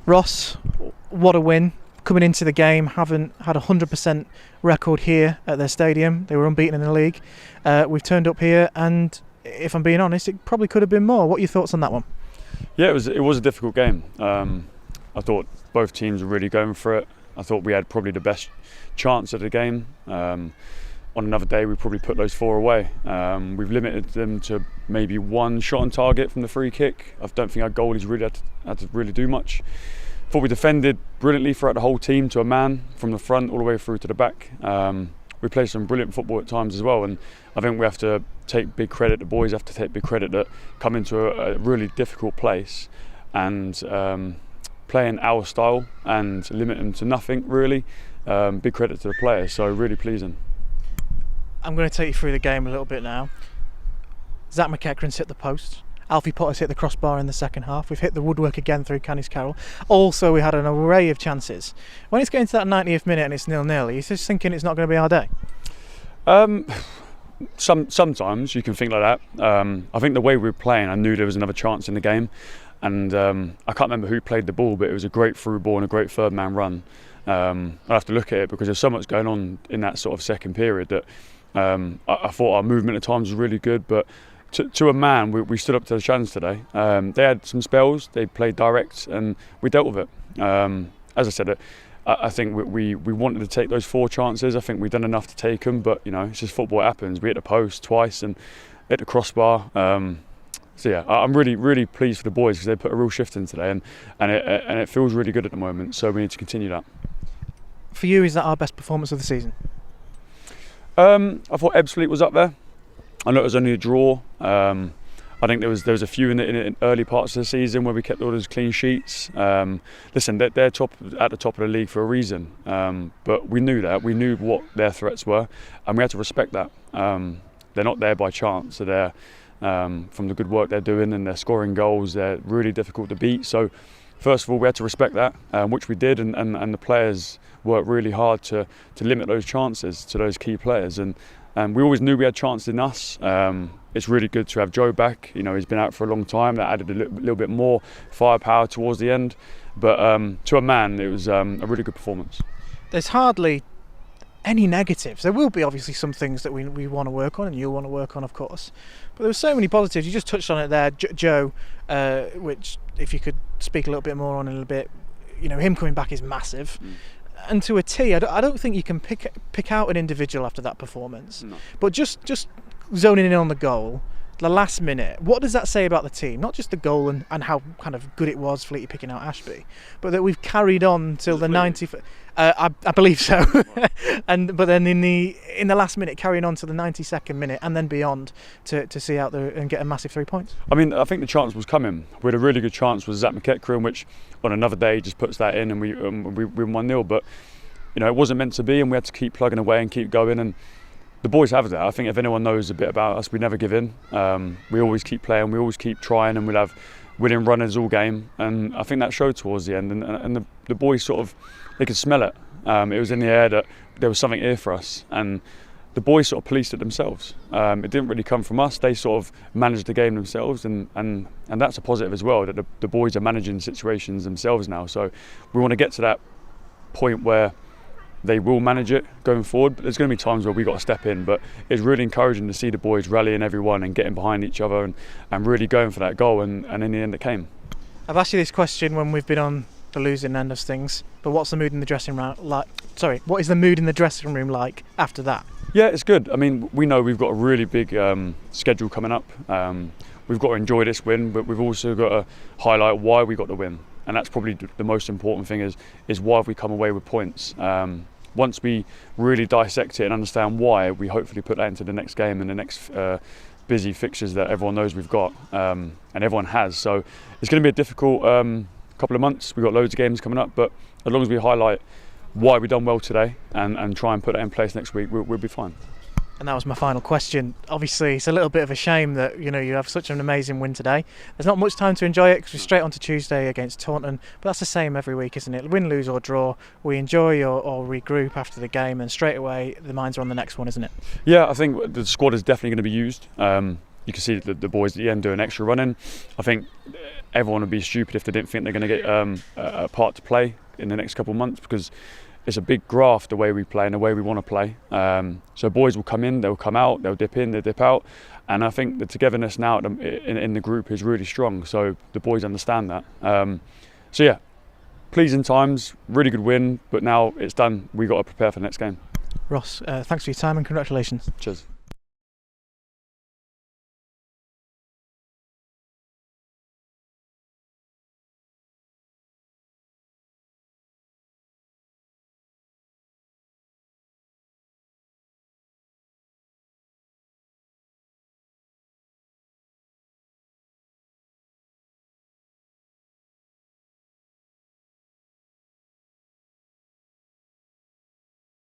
Ross, what a win. Coming into the game, haven't had a 100% record here at their stadium. They were unbeaten in the league. We've turned up here, and if I'm being honest, it probably could have been more. What are your thoughts on that one? Yeah, it was a difficult game. I thought both teams were really going for it. I thought we had probably the best chance at the game. On another day, we probably put those 4 away. We've limited them to maybe 1 shot on target from the free kick. I don't think our goalies really had to really do much. I thought we defended brilliantly throughout the whole team to a man, from the front all the way through to the back. We played some brilliant football at times as well, and I think we have to take big credit. The boys have to take big credit that come into a really difficult place and playing our style and limit them to nothing really. Big credit to the players, so really pleasing. I'm going to take you through the game a little bit now. Zach McEachran's hit the post. Alfie Potter's hit the crossbar in the second half. We've hit the woodwork again through Canis Carroll. Also, we had an array of chances. When it's getting to that 90th minute and it's 0-0, you're just thinking it's not going to be our day? Sometimes you can think like that. I think the way we were playing, I knew there was another chance in the game. And I can't remember who played the ball, but it was a great through ball and a great third man run. I have to look at it because there's so much going on in that sort of second period that I thought our movement at times was really good, but to a man, we stood up to the challenge today. They had some spells, they played direct, and we dealt with it. As I said, I think we wanted to take those 4 chances. I think we've done enough to take them, but you know, it's just football. It happens. We hit the post twice and hit the crossbar. So yeah, I'm really pleased for the boys because they put a real shift in today, and it feels really good at the moment. So we need to continue that. For you, is that our best performance of the season? I thought Ebbsfleet was up there. I know it was only a draw. I think there was a few in the early parts of the season where we kept all those clean sheets. Listen, they're at the top of the league for a reason. But we knew that. We knew what their threats were, and we had to respect that. They're not there by chance. So they're from the good work they're doing, and they're scoring goals. They're really difficult to beat. So first of all, we had to respect that, which we did, and the players worked really hard to limit those chances to those key players. And we always knew we had chances in us. It's really good to have Joe back. You know, he's been out for a long time. That added a little bit more firepower towards the end. But to a man, it was a really good performance. There's hardly any negatives. There will be obviously some things that we want to work on, and you'll want to work on, of course. But there were so many positives. You just touched on it there, Joe, which if you could speak a little bit more on in a little bit, you know, him coming back is massive. And to a T, I don't think you can pick out an individual after that performance. No. But just zoning in on the goal, the last minute, what does that say about the team? Not just the goal and how kind of good it was, Fleety picking out Ashby, but that we've carried on till the 90th. I believe so. But then in the last minute, carrying on to the 92nd minute and then beyond to see out there and get a massive 3 points. I mean, I think the chance was coming. We had a really good chance with Zach McEachran, which on another day just puts that in, and we win 1-0. But you know, it wasn't meant to be, and we had to keep plugging away and keep going. And the boys have that. I think if anyone knows a bit about us, we never give in. We always keep playing, we always keep trying, and we'll have winning runners all game. And I think that showed towards the end. And the boys sort of, they could smell it. It was in the air that there was something here for us. And the boys sort of policed it themselves. It didn't really come from us. They sort of managed the game themselves, and that's a positive as well, that the boys are managing situations themselves now. So we want to get to that point where they will manage it going forward, but there's going to be times where we've got to step in. But it's really encouraging to see the boys rallying everyone and getting behind each other and really going for that goal, and in the end it came. I've asked you this question when we've been on the losing end of things, but what's the mood in the dressing room like? What is the mood in the dressing room like after that? Yeah, it's good. I mean, we know we've got a really big schedule coming up. We've got to enjoy this win, but we've also got to highlight why we got the win. And that's probably the most important thing is why have we come away with points. Once we really dissect it and understand why, we hopefully put that into the next game and the next busy fixtures that everyone knows we've got, and everyone has. So it's going to be a difficult couple of months. We've got loads of games coming up, but as long as we highlight why we've done well today and try and put that in place next week, we'll be fine. And that was my final question. Obviously, it's a little bit of a shame that you have such an amazing win today. There's not much time to enjoy it because we're straight on to Tuesday against Taunton. But that's the same every week, isn't it? Win, lose or draw. We enjoy or regroup after the game, and straight away the minds are on the next one, isn't it? Yeah, I think the squad is definitely going to be used. You can see the boys at the end doing extra running. I think everyone would be stupid if they didn't think they're going to get a part to play in the next couple of months, because it's a big graft the way we play and the way we want to play. So boys will come in, they'll come out, they'll dip in, they'll dip out, and I think the togetherness now in the group is really strong. So the boys understand that. So yeah, pleasing times, really good win, but now it's done. We got to prepare for the next game. Ross, thanks for your time and congratulations. Cheers.